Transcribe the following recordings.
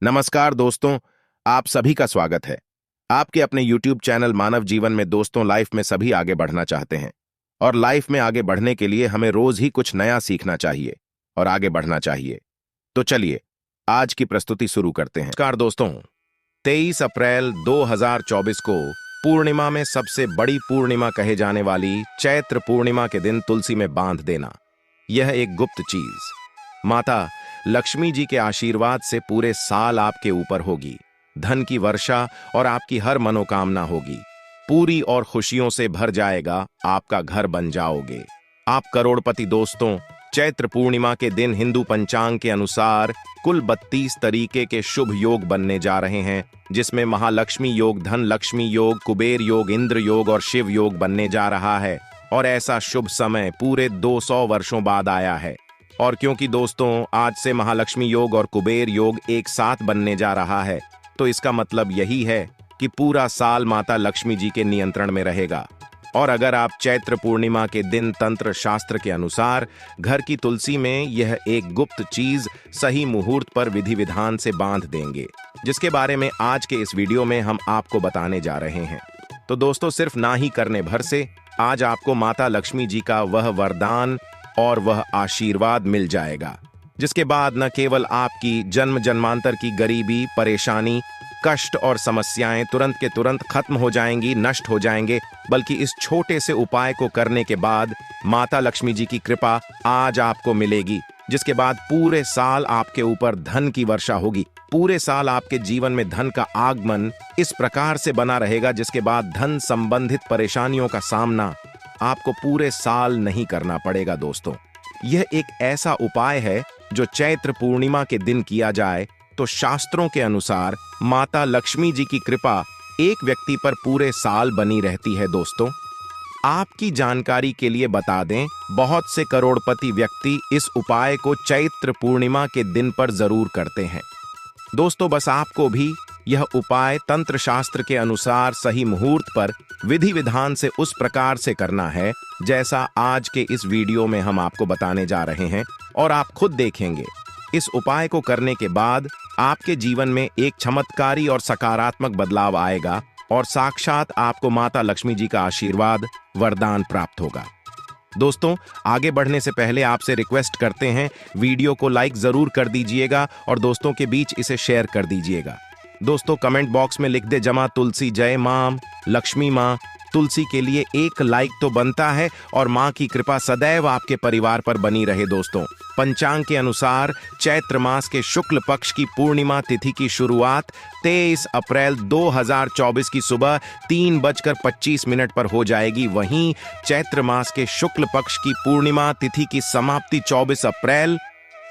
नमस्कार दोस्तों, आप सभी का स्वागत है। आपके अपने YouTube चैनल मानव जीवन में दोस्तों, लाइफ में सभी आगे बढ़ना चाहते हैं और लाइफ में आगे बढ़ने के लिए हमें रोज ही कुछ नया सीखना चाहिए और आगे बढ़ना चाहिए। तो चलिए आज की प्रस्तुति शुरू करते हैं। नमस्कार दोस्तों, 23 अप्रैल 2024 को पूर्णिमा में सबसे बड़ी पूर्णिमा कहे जाने वाली चैत्र पूर्णिमा के दिन तुलसी में बांध देना, यह एक गुप्त चीज माता लक्ष्मी जी के आशीर्वाद से पूरे साल आपके ऊपर होगी। धन की वर्षा और आपकी हर मनोकामना होगी पूरी और खुशियों से भर जाएगा आपका घर, बन जाओगे आप करोड़पति। दोस्तों, चैत्र पूर्णिमा के दिन हिंदू पंचांग के अनुसार कुल 32 तरीके के शुभ योग बनने जा रहे हैं, जिसमें महालक्ष्मी योग, धन लक्ष्मी योग, कुबेर योग, इंद्र योग और शिव योग बनने जा रहा है। और ऐसा शुभ समय पूरे 200 वर्षों बाद आया है। और क्योंकि दोस्तों आज से महालक्ष्मी योग और कुबेर योग एक साथ बनने जा रहा है, तो इसका मतलब यही है कि पूरा साल माता लक्ष्मी जी के नियंत्रण में रहेगा। और अगर आप चैत्र पूर्णिमा के दिन तंत्र शास्त्र के अनुसार घर की तुलसी में यह एक गुप्त चीज सही मुहूर्त पर विधि विधान से बांध देंगे, जिसके बारे में आज के इस वीडियो में हम आपको बताने जा रहे हैं। तो दोस्तों, सिर्फ ना ही करने भर से आज आपको माता लक्ष्मी जी का वह वरदान और वह आशीर्वाद मिल जाएगा, जिसके बाद न केवल आपकी जन्म जन्मांतर की गरीबी, परेशानी, कष्ट और समस्याएं तुरंत के तुरंत खत्म हो जाएंगी, नष्ट हो जाएंगे, बल्कि इस छोटे से उपाय को करने के बाद माता लक्ष्मी जी की कृपा आज आपको मिलेगी, जिसके बाद पूरे साल आपके ऊपर धन की वर्षा होगी। पूरे साल आपके जीवन में धन का आगमन इस प्रकार से बना रहेगा, जिसके बाद धन संबंधित परेशानियों का सामना आपको पूरे साल नहीं करना पड़ेगा। दोस्तों, यह एक ऐसा उपाय है जो चैत्र पूर्णिमा के दिन किया जाए तो शास्त्रों के अनुसार माता लक्ष्मी जी की कृपा एक व्यक्ति पर पूरे साल बनी रहती है। दोस्तों, आपकी जानकारी के लिए बता दें, बहुत से करोड़पति व्यक्ति इस उपाय को चैत्र पूर्णिमा के दिन पर जरूर करते हैं। दोस्तों, बस आपको भी यह उपाय तंत्र शास्त्र के अनुसार सही मुहूर्त पर विधि विधान से उस प्रकार से करना है जैसा आज के इस वीडियो में हम आपको बताने जा रहे हैं। और आप खुद देखेंगे, इस उपाय को करने के बाद आपके जीवन में एक चमत्कारी और सकारात्मक बदलाव आएगा और साक्षात आपको माता लक्ष्मी जी का आशीर्वाद, वरदान प्राप्त होगा। दोस्तों, आगे बढ़ने से पहले आपसे रिक्वेस्ट करते हैं, वीडियो को लाइक जरूर कर दीजिएगा और दोस्तों के बीच इसे शेयर कर दीजिएगा। दोस्तों, कमेंट बॉक्स में लिख दे जमा तुलसी जय मां लक्ष्मी मां। तुलसी के लिए एक लाइक तो बनता है और मां की कृपा सदैव आपके परिवार पर बनी रहे। दोस्तों, पंचांग के अनुसार चैत्र मास के शुक्ल पक्ष की पूर्णिमा तिथि की शुरुआत 23 अप्रैल 2024 की सुबह 3:25 पर हो जाएगी। वहीं चैत्र मास के शुक्ल पक्ष की पूर्णिमा तिथि की समाप्ति 24 अप्रैल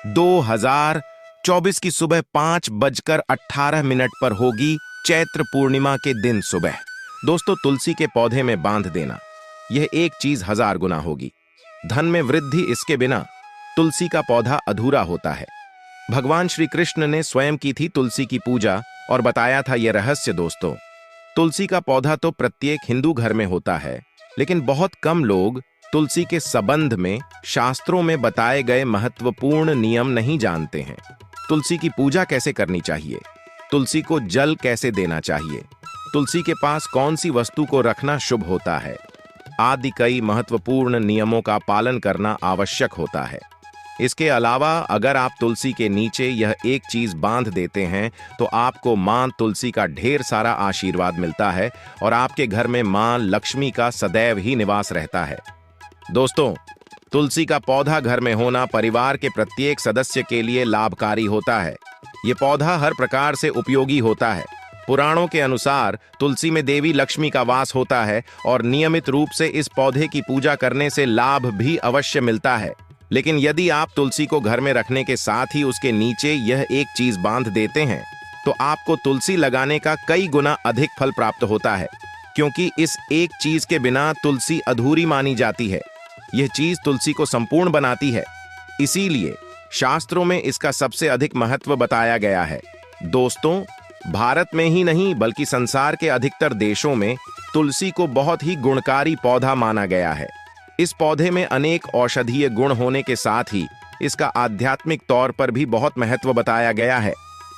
2024 की सुबह 5:18 पर होगी, चैत्र पूर्णिमा के दिन सुबह। दोस्तों, तुलसी के पौधे में बांध देना, यह एक चीज 1000 गुना होगी। धन में वृद्धि इसके बिना तुलसी का पौधा अधूरा होता है। भगवान श्री कृष्ण ने स्वयं की थी तुलसी की पूजा और बताया था यह रहस्य। दोस्तों, तुलसी का पौधा तो प्रत्येक हिंदू घर में होता है, लेकिन बहुत कम लोग तुलसी के संबंध में शास्त्रों में बताए गए महत्वपूर्ण नियम नहीं जानते हैं। तुलसी की पूजा कैसे करनी चाहिए, तुलसी को जल कैसे देना चाहिए, तुलसी के पास कौन सी वस्तु को रखना शुभ होता है, आदि कई महत्वपूर्ण नियमों का पालन करना आवश्यक होता है। इसके अलावा अगर आप तुलसी के नीचे यह एक चीज बांध देते हैं तो आपको मां तुलसी का ढेर सारा आशीर्वाद मिलता है और आपके घर में मां लक्ष्मी का सदैव ही निवास रहता है। दोस्तों, तुलसी का पौधा घर में होना परिवार के प्रत्येक सदस्य के लिए लाभकारी होता है। ये पौधा हर प्रकार से उपयोगी होता है। पुराणों के अनुसार तुलसी में देवी लक्ष्मी का वास होता है और नियमित रूप से इस पौधे की पूजा करने से लाभ भी अवश्य मिलता है। लेकिन यदि आप तुलसी को घर में रखने के साथ ही उसके नीचे यह एक चीज बांध देते हैं तो आपको तुलसी लगाने का कई गुना अधिक फल प्राप्त होता है, क्योंकि इस एक चीज के बिना तुलसी अधूरी मानी जाती है। यह चीज तुलसी को संपूर्ण बनाती है, इसीलिए शास्त्रों में इसका सबसे अधिक महत्व बताया गया है। दोस्तों, भारत में ही नहीं बल्कि संसार के अधिकतर देशों में तुलसी को बहुत ही गुणकारी पौधा माना गया है। इस पौधे में अनेक औषधीय गुण होने के साथ ही इसका आध्यात्मिक तौर पर भी बहुत महत्व बताया गया है।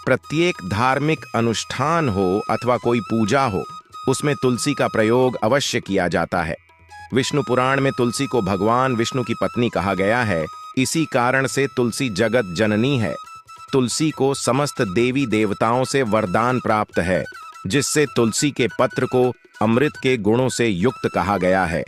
प्रत्येक धार्मिक अनुष्ठान हो अथवा कोई पूजा हो, उसमें तुलसी का प्रयोग अवश्य किया जाता है। विष्णु पुराण में तुलसी को भगवान विष्णु की पत्नी कहा गया है। इसी कारण से तुलसी जगत जननी है। तुलसी को समस्त देवी देवताओं से वरदान प्राप्त है, जिससे तुलसी के पत्र को अमृत के गुणों से युक्त कहा गया है।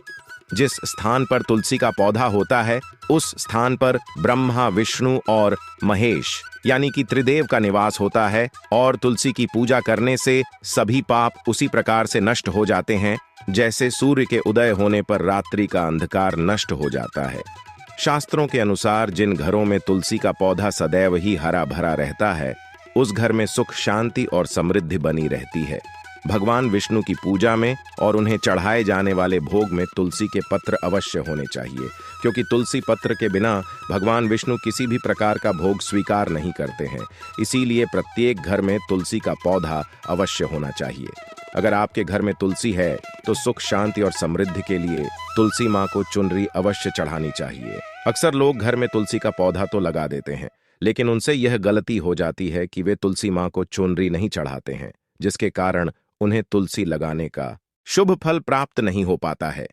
जिस स्थान पर तुलसी का पौधा होता है, उस स्थान पर ब्रह्मा, विष्णु और महेश यानी कि त्रिदेव का निवास होता है, और तुलसी की पूजा करने से सभी पाप उसी प्रकार से नष्ट हो जाते हैं जैसे सूर्य के उदय होने पर रात्रि का अंधकार नष्ट हो जाता है। शास्त्रों के अनुसार जिन घरों में तुलसी का पौधा सदैव ही हरा भरा रहता है, उस घर में सुख, शांति और समृद्धि बनी रहती है। भगवान विष्णु की पूजा में और उन्हें चढ़ाए जाने वाले भोग में तुलसी के पत्र अवश्य होने चाहिए, क्योंकि तुलसी पत्र के बिना भगवान विष्णु किसी भी प्रकार का भोग स्वीकार नहीं करते हैं। इसीलिए प्रत्येक घर में तुलसी का पौधा अवश्य होना चाहिए। अगर आपके घर में तुलसी है तो सुख, शांति और समृद्धि के लिए तुलसी माँ को चुनरी अवश्य चढ़ानी चाहिए। अक्सर लोग घर में तुलसी का पौधा तो लगा देते हैं, लेकिन उनसे यह गलती हो जाती है कि वे तुलसी माँ को चुनरी नहीं चढ़ाते हैं, जिसके कारण उन्हें तुलसी लगाने का शुभ फल प्राप्त नहीं हो पाता है।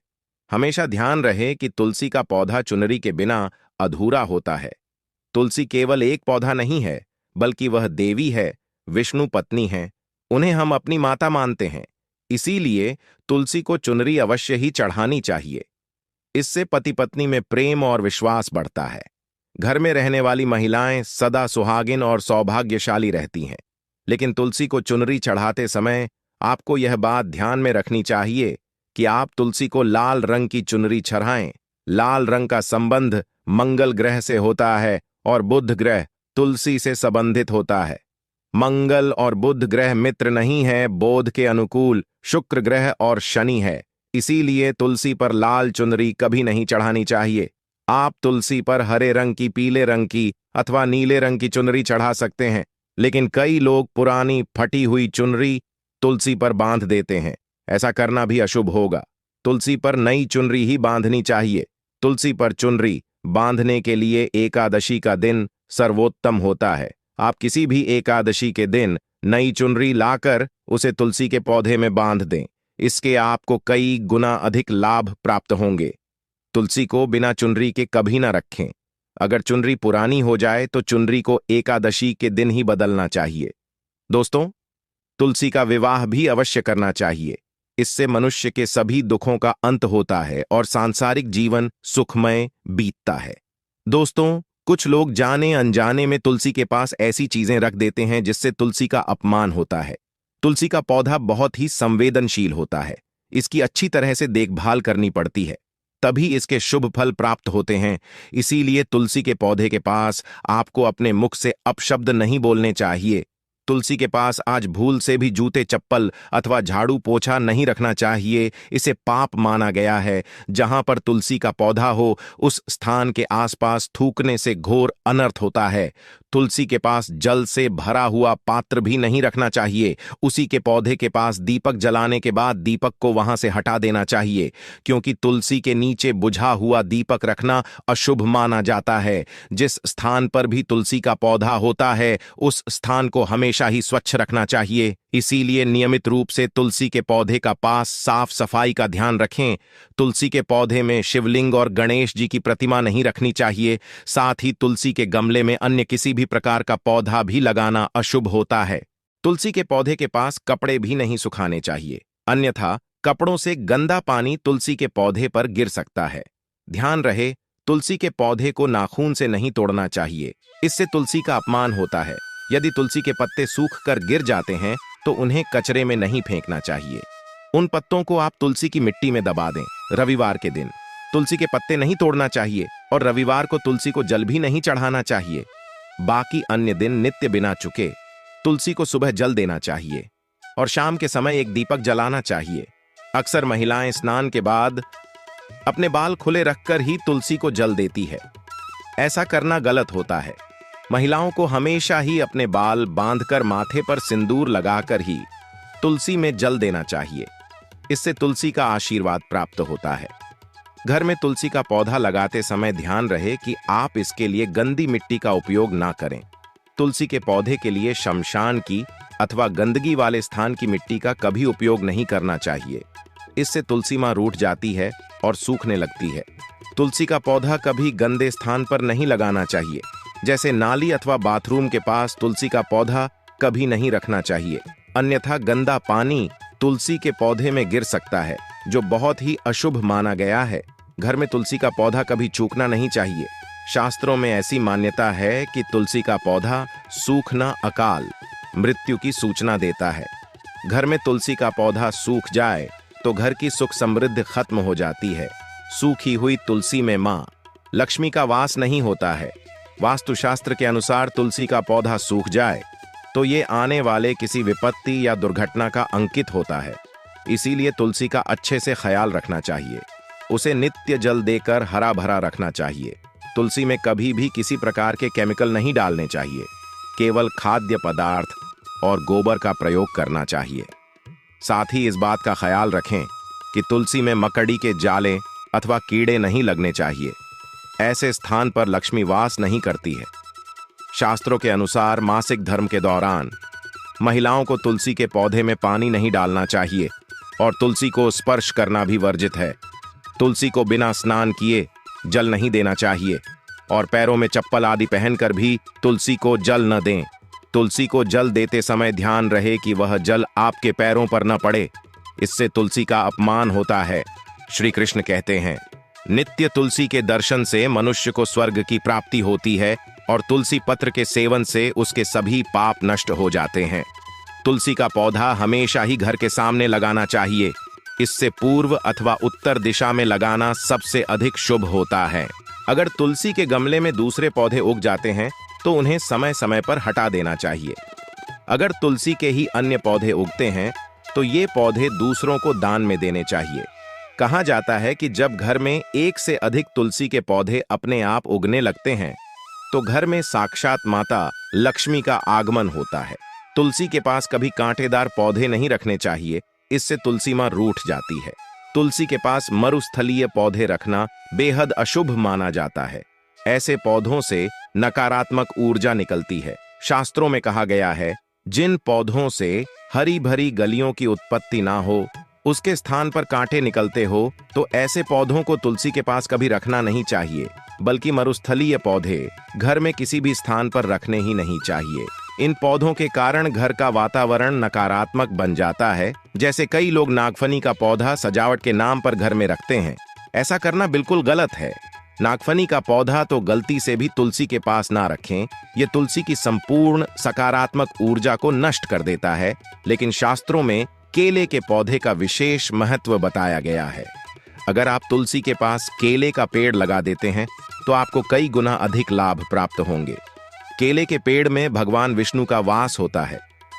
हमेशा ध्यान रहे कि तुलसी का पौधा चुनरी के बिना अधूरा होता है। तुलसी केवल एक पौधा नहीं है, बल्कि वह देवी है, विष्णु पत्नी है। उन्हें हम अपनी माता मानते हैं। इसीलिए तुलसी को चुनरी अवश्य ही चढ़ानी चाहिए। इससे पति पत्नी में प्रेम और विश्वास बढ़ता है। घर में रहने वाली महिलाएं सदा सुहागिन और सौभाग्यशाली रहती हैं। लेकिन तुलसी को चुनरी चढ़ाते समय आपको यह बात ध्यान में रखनी चाहिए कि आप तुलसी को लाल रंग की चुनरी चढ़ाएं। लाल रंग का संबंध मंगल ग्रह से होता है और बुध ग्रह तुलसी से संबंधित होता है। मंगल और बुध ग्रह मित्र नहीं है, बोध के अनुकूल शुक्र ग्रह और शनि है। इसीलिए तुलसी पर लाल चुनरी कभी नहीं चढ़ानी चाहिए। आप तुलसी पर हरे रंग की, पीले रंग की अथवा नीले रंग की चुनरी चढ़ा सकते हैं, लेकिन कई लोग पुरानी फटी हुई चुनरी तुलसी पर बांध देते हैं। ऐसा करना भी अशुभ होगा। तुलसी पर नई चुनरी ही बांधनी चाहिए। तुलसी पर चुनरी बांधने के लिए एकादशी का दिन सर्वोत्तम होता है। आप किसी भी एकादशी के दिन नई चुनरी लाकर उसे तुलसी के पौधे में बांध दें। इसके आपको कई गुना अधिक लाभ प्राप्त होंगे। तुलसी को बिना चुनरी के कभी ना रखें। अगर चुनरी पुरानी हो जाए तो चुनरी को एकादशी के दिन ही बदलना चाहिए। दोस्तों, तुलसी का विवाह भी अवश्य करना चाहिए। इससे मनुष्य के सभी दुखों का अंत होता है और सांसारिक जीवन सुखमय बीतता है। दोस्तों, कुछ लोग जाने अनजाने में तुलसी के पास ऐसी चीजें रख देते हैं जिससे तुलसी का अपमान होता है। तुलसी का पौधा बहुत ही संवेदनशील होता है। इसकी अच्छी तरह से देखभाल करनी पड़ती है, तभी इसके शुभ फल प्राप्त होते हैं। इसीलिए तुलसी के पौधे के पास आपको अपने मुख से अपशब्द नहीं बोलने चाहिए। तुलसी के पास आज भूल से भी जूते, चप्पल अथवा झाड़ू पोछा नहीं रखना चाहिए। इसे पाप माना गया है। जहां पर तुलसी का पौधा हो, उस स्थान के आसपास थूकने से घोर अनर्थ होता है। तुलसी के पास जल से भरा हुआ पात्र भी नहीं रखना चाहिए। उसी के पौधे के पास दीपक जलाने के बाद दीपक को वहां से हटा देना चाहिए, क्योंकि तुलसी के नीचे बुझा हुआ दीपक रखना अशुभ माना जाता है। जिस स्थान पर भी तुलसी का पौधा होता है, उस स्थान को हमेशा ही स्वच्छ रखना चाहिए। इसीलिए नियमित रूप से तुलसी के पौधे का पास साफ सफाई का ध्यान रखें। तुलसी के पौधे में शिवलिंग और गणेश जी की प्रतिमा नहीं रखनी चाहिए। साथ ही तुलसी के गमले में अन्य किसी भी प्रकार का पौधा भी लगाना अशुभ होता है। तुलसी के पौधे के पास कपड़े भी नहीं सुखाने चाहिए, अन्यथा कपड़ों से गंदा पानी तुलसी के पौधे पर गिर सकता है। ध्यान रहे, तुलसी के पौधे को नाखून से नहीं तोड़ना चाहिए। इससे तुलसी का अपमान होता है। यदि तुलसी के पत्ते सूख कर गिर जाते हैं तो उन्हें कचरे में नहीं फेंकना चाहिए। उन पत्तों को आप तुलसी की मिट्टी में दबा दें। रविवार के दिन तुलसी के पत्ते नहीं तोड़ना चाहिए और रविवार को तुलसी को जल भी नहीं चढ़ाना चाहिए। बाकी अन्य दिन नित्य बिना चुके तुलसी को सुबह जल देना चाहिए और शाम के समय एक दीपक जलाना चाहिए। अक्सर महिलाएं स्नान के बाद अपने बाल खुले रखकर ही तुलसी को जल देती है। ऐसा करना गलत होता है। महिलाओं को हमेशा ही अपने बाल बांधकर माथे पर सिंदूर लगाकर ही तुलसी में जल देना चाहिए। इससे तुलसी का आशीर्वाद प्राप्त होता है। घर में तुलसी का पौधा लगाते समय ध्यान रहे कि आप इसके लिए गंदी मिट्टी का उपयोग ना करें। तुलसी के पौधे के लिए शमशान की अथवा गंदगी वाले स्थान की मिट्टी का कभी उपयोग नहीं करना चाहिए। इससे तुलसी मां रूठ जाती है और सूखने लगती है। तुलसी का पौधा कभी गंदे स्थान पर नहीं लगाना चाहिए, जैसे नाली अथवा बाथरूम के पास तुलसी का पौधा कभी नहीं रखना चाहिए, अन्यथा गंदा पानी तुलसी के पौधे में गिर सकता है, जो बहुत ही अशुभ माना गया है। घर में तुलसी का पौधा कभी चूकना नहीं चाहिए। शास्त्रों में ऐसी मान्यता है कि तुलसी का पौधा सूखना अकाल मृत्यु की सूचना देता है। घर में तुलसी का पौधा सूख जाए तो घर की सुख समृद्धि खत्म हो जाती है। सूखी हुई तुलसी में मां लक्ष्मी का वास नहीं होता है। वास्तुशास्त्र के अनुसार तुलसी का पौधा सूख जाए तो ये आने वाले किसी विपत्ति या दुर्घटना का अंकित होता है। इसीलिए तुलसी का अच्छे से ख्याल रखना चाहिए। उसे नित्य जल देकर हरा भरा रखना चाहिए। तुलसी में कभी भी किसी प्रकार के केमिकल नहीं डालने चाहिए। केवल खाद्य पदार्थ और गोबर का प्रयोग करना चाहिए। साथ ही इस बात का ख्याल रखें कि तुलसी में मकड़ी के जाले अथवा कीड़े नहीं लगने चाहिए। ऐसे स्थान पर लक्ष्मी वास नहीं करती है। शास्त्रों के अनुसार मासिक धर्म के दौरान महिलाओं को तुलसी के पौधे में पानी नहीं डालना चाहिए और तुलसी को स्पर्श करना भी वर्जित है। तुलसी को बिना स्नान किए जल नहीं देना चाहिए और पैरों में चप्पल आदि पहनकर भी तुलसी को जल न दें। तुलसी को जल देते समय ध्यान रहे कि वह जल आपके पैरों पर न पड़े, इससे तुलसी का अपमान होता है। श्री कृष्ण कहते हैं, नित्य तुलसी के दर्शन से मनुष्य को स्वर्ग की प्राप्ति होती है और तुलसी पत्र के सेवन से उसके सभी पाप नष्ट हो जाते हैं। तुलसी का पौधा हमेशा ही घर के सामने लगाना चाहिए। इससे पूर्व अथवा उत्तर दिशा में लगाना सबसे अधिक शुभ होता है। अगर तुलसी के गमले में दूसरे पौधे उग जाते हैं तो उन्हें समय समय पर हटा देना चाहिए। अगर तुलसी के ही अन्य पौधे उगते हैं तो ये पौधे दूसरों को दान में देने चाहिए। कहा जाता है कि जब घर में एक से अधिक तुलसी के पौधे अपने आप उगने लगते हैं तो घर में साक्षात माता लक्ष्मी का आगमन होता है। तुलसी के पास कभी कांटेदार पौधे नहीं रखने चाहिए, इससे तुलसी मां रूठ जाती है। तुलसी के पास मरुस्थलीय पौधे रखना बेहद अशुभ माना जाता है। ऐसे पौधों से नकारात्मक ऊर्जा निकलती है। शास्त्रों में कहा गया है, जिन पौधों से हरी भरी गलियों की उत्पत्ति ना हो, उसके स्थान पर कांटे निकलते हो, तो ऐसे पौधों को तुलसी के पास कभी रखना नहीं चाहिए, बल्कि मरुस्थलीय पौधे घर में किसी भी स्थान पर रखने ही नहीं चाहिए। इन पौधों के कारण घर का वातावरण नकारात्मक बन जाता है। जैसे कई लोग नागफनी का पौधा सजावट के नाम पर घर में रखते हैं। ऐसा करना बिल्कुल गलत है। नागफनी का पौधा तो गलती से भी तुलसी के पास ना रखें। ये तुलसी की संपूर्ण सकारात्मक ऊर्जा को नष्ट कर देता है। लेकिन शास्त्रों में केले के पौधे का विशेष महत्व बताया गया है। अगर आप तुलसी के पास केले का पेड़ लगा देते हैं तो आपको कई गुना अधिक लाभ प्राप्त होंगे। केले के पेड़ में भगवान विष्णु का वास होता है।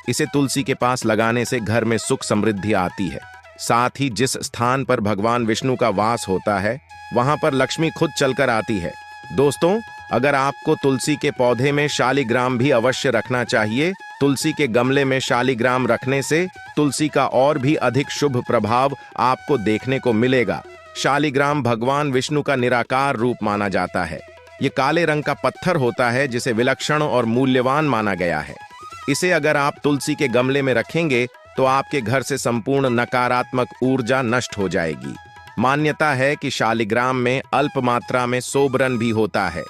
इसे तुलसी के पास लगाने से घर में सुख समृद्धि आती है। साथ ही जिस स्थान पर भगवान विष्णु का वास होता है वहां पर लक्ष्मी खुद चलकर आती है। दोस्तों, अगर आपको तुलसी के पौधे में शालिग्राम भी अवश्य रखना चाहिए। तुलसी के गमले में शालिग्राम रखने से तुलसी का और भी अधिक शुभ प्रभाव आपको देखने को मिलेगा। शालिग्राम भगवान विष्णु का निराकार रूप माना जाता है। ये काले रंग का पत्थर होता है जिसे विलक्षण और मूल्यवान माना गया है। इसे अगर आप तुलसी के गमले में रखेंगे तो आपके घर से संपूर्ण नकारात्मक ऊर्जा नष्ट हो जाएगी। मान्यता है कि शालिग्राम में अल्प मात्रा में सोबरन भी होता है।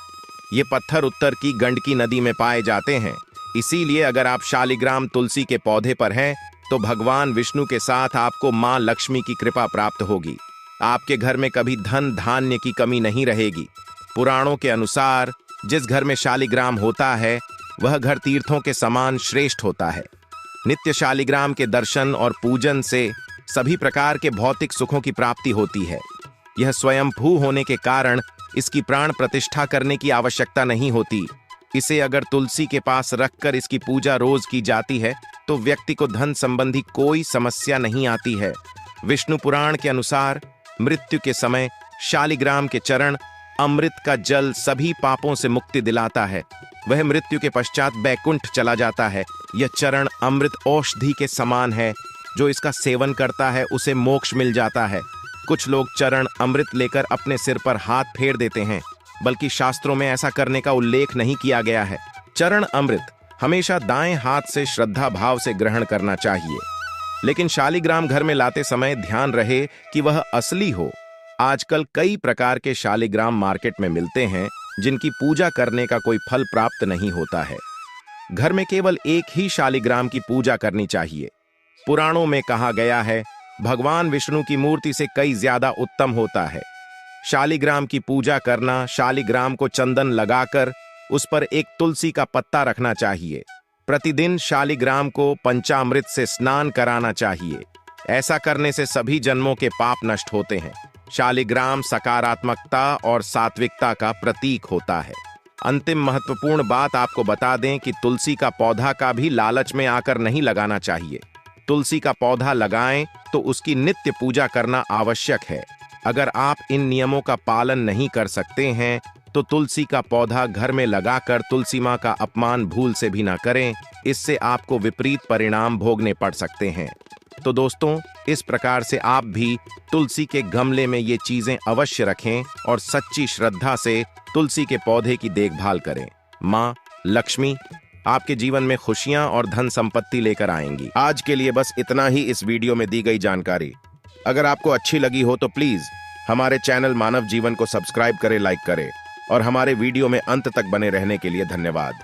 ये पत्थर उत्तर की गंडकी नदी में पाए जाते हैं। इसीलिए अगर आप शालिग्राम तुलसी के पौधे पर हैं तो भगवान विष्णु के साथ आपको मां लक्ष्मी की कृपा प्राप्त होगी। आपके घर में कभी धन धान्य की कमी नहीं रहेगी। पुराणों के अनुसार जिस घर में शालिग्राम होता है वह घर तीर्थों के समान श्रेष्ठ होता है। नित्य शालिग्राम के दर्शन और पूजन से सभी प्रकार के भौतिक सुखों की प्राप्ति होती है। यह स्वयंभू होने के कारण इसकी प्राण प्रतिष्ठा करने की आवश्यकता नहीं होती। इसे अगर तुलसी के पास रखकर इसकी पूजा रोज की जाती है तो व्यक्ति को धन संबंधी कोई समस्या नहीं आती है। विष्णु पुराण के अनुसार मृत्यु के समय शालिग्राम के चरण अमृत का जल सभी पापों से मुक्ति दिलाता है। वह मृत्यु के पश्चात बैकुंठ चला जाता है। यह चरण अमृत औषधि के समान है। जो इसका सेवन करता है उसे मोक्ष मिल जाता है। कुछ लोग चरण अमृत लेकर अपने सिर पर हाथ फेर देते हैं, बल्कि शास्त्रों में ऐसा करने का उल्लेख नहीं किया गया है। चरण अमृत हमेशा दाएं हाथ से श्रद्धा भाव से ग्रहण करना चाहिए, लेकिन शालिग्राम घर में लाते समय ध्यान रहे कि वह असली हो। आजकल कई प्रकार के शालिग्राम मार्केट में मिलते हैं जिनकी पूजा करने का कोई फल प्राप्त नहीं होता है। घर में केवल एक ही शालिग्राम की पूजा करनी चाहिए। पुराणों में कहा गया है, भगवान विष्णु की मूर्ति से कई ज्यादा उत्तम होता है। शालिग्राम की पूजा करना, शालिग्राम को चंदन लगाकर उस पर एक तुलसी का पत्ता रखना चाहिए। प्रतिदिन शालिग्राम को पंचामृत से स्नान कराना चाहिए। ऐसा करने से सभी जन्मों के पाप नष्ट होते हैं। शालिग्राम सकारात्मकता और सात्विकता का प्रतीक होता है। अंतिम महत्वपूर्ण बात आपको बता दें कि तुलसी का पौधा का भी लालच में आकर नहीं लगाना चाहिए। तुलसी का पौधा लगाएं तो उसकी नित्य पूजा करना आवश्यक है। अगर आप इन नियमों का पालन नहीं कर सकते हैं तो तुलसी का पौधा घर में लगाकर तुलसी मां का अपमान भूल से भी ना करें, इससे आपको विपरीत परिणाम भोगने पड़ सकते हैं। तो दोस्तों, इस प्रकार से आप भी तुलसी के गमले में ये चीजें अवश्य रखें और सच्ची श्रद्धा से तुलसी के पौधे की देखभाल करें। मां लक्ष्मी आपके जीवन में खुशियां और धन संपत्ति लेकर आएंगी। आज के लिए बस इतना ही इस वीडियो में दी गई जानकारी। अगर आपको अच्छी लगी हो तो प्लीज हमारे चैनल मानव जीवन को सब्सक्राइब करें, लाइक करें और हमारे वीडियो में अंत तक बने रहने के लिए धन्यवाद।